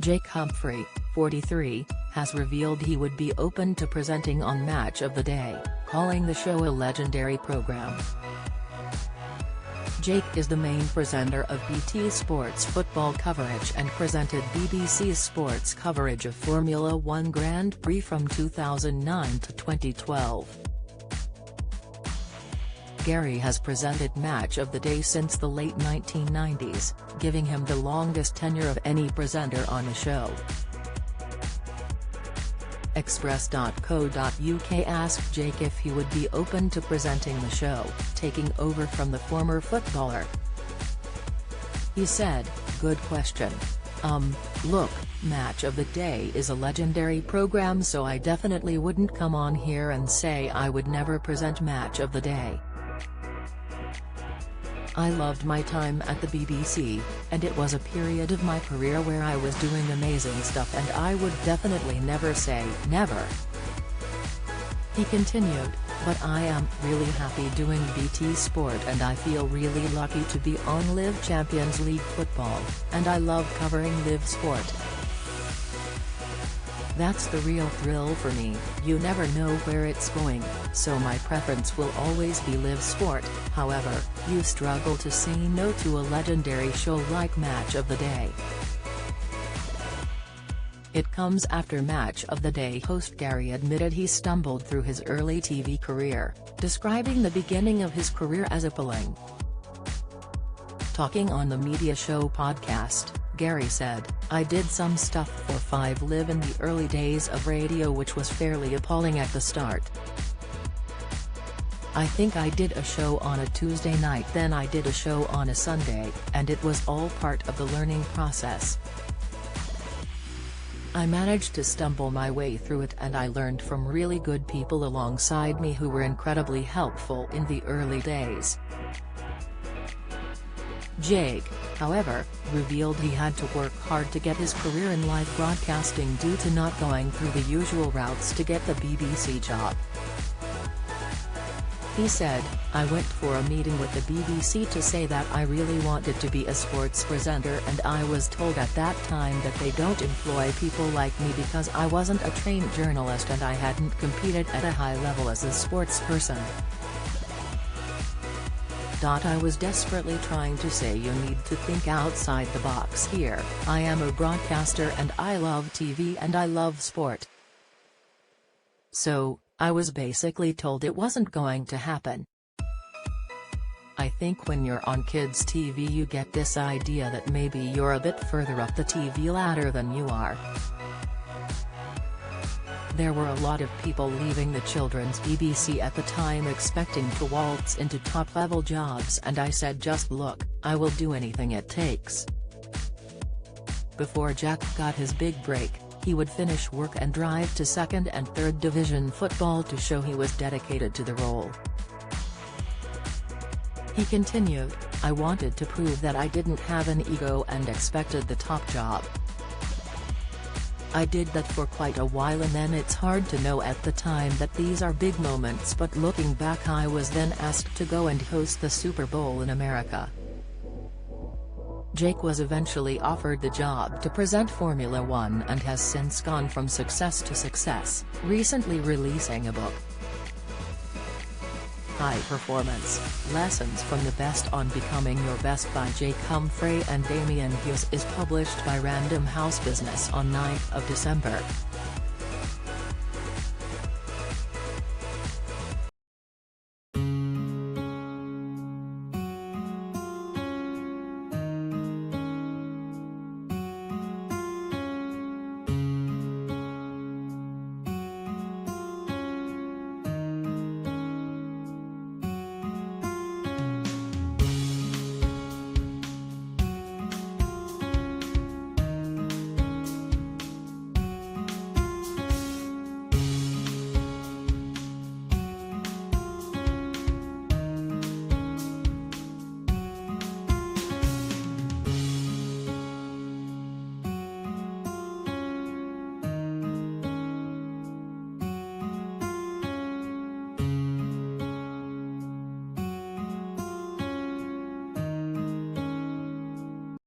Jake Humphrey, 43, has revealed he would be open to presenting on Match of the Day, calling the show a legendary program. Jake is the main presenter of BT Sports football coverage and presented BBC's sports coverage of Formula One Grand Prix from 2009 to 2012. Gary has presented Match of the Day since the late 1990s, giving him the longest tenure of any presenter on the show. Express.co.uk asked Jake if he would be open to presenting the show, taking over from the former footballer. He said, "Good question. Look, Match of the Day is a legendary program, so I definitely wouldn't come on here and say I would never present Match of the Day. I loved my time at the BBC, and it was a period of my career where I was doing amazing stuff, and I would definitely never say never." He continued, "But I am really happy doing BT Sport, and I feel really lucky to be on Live Champions League football, and I love covering Live Sport. That's the real thrill for me. You never know where it's going, so my preference will always be Live Sport. However, you struggle to say no to a legendary show like Match of the Day." It comes after Match of the Day host Gary admitted he stumbled through his early TV career, describing the beginning of his career as appalling. Talking on the media show podcast, Gary said, "I did some stuff for 5 Live in the early days of radio, which was fairly appalling at the start. I think I did a show on a Tuesday night, then I did a show on a Sunday, and it was all part of the learning process. I managed to stumble my way through it, and I learned from really good people alongside me who were incredibly helpful in the early days." Jake, however, revealed he had to work hard to get his career in live broadcasting due to not going through the usual routes to get the BBC job. He said, "I went for a meeting with the BBC to say that I really wanted to be a sports presenter, and I was told at that time that they don't employ people like me because I wasn't a trained journalist and I hadn't competed at a high level as a sports person. I was desperately trying to say you need to think outside the box here. I am a broadcaster and I love TV and I love sport. So, I was basically told it wasn't going to happen. I think when you're on kids' TV you get this idea that maybe you're a bit further up the TV ladder than you are. There were a lot of people leaving the children's BBC at the time expecting to waltz into top-level jobs, and I said, just look, I will do anything it takes." Before Jack got his big break, he would finish work and drive to 2nd and 3rd Division football to show he was dedicated to the role. He continued, "I wanted to prove that I didn't have an ego and expected the top job. I did that for quite a while, and then it's hard to know at the time that these are big moments, but looking back I was then asked to go and host the Super Bowl in America." Jake was eventually offered the job to present Formula One and has since gone from success to success, recently releasing a book, High Performance, Lessons from the Best on Becoming Your Best by Jake Humphrey and Damien Hughes, is published by Random House Business on 9th of December.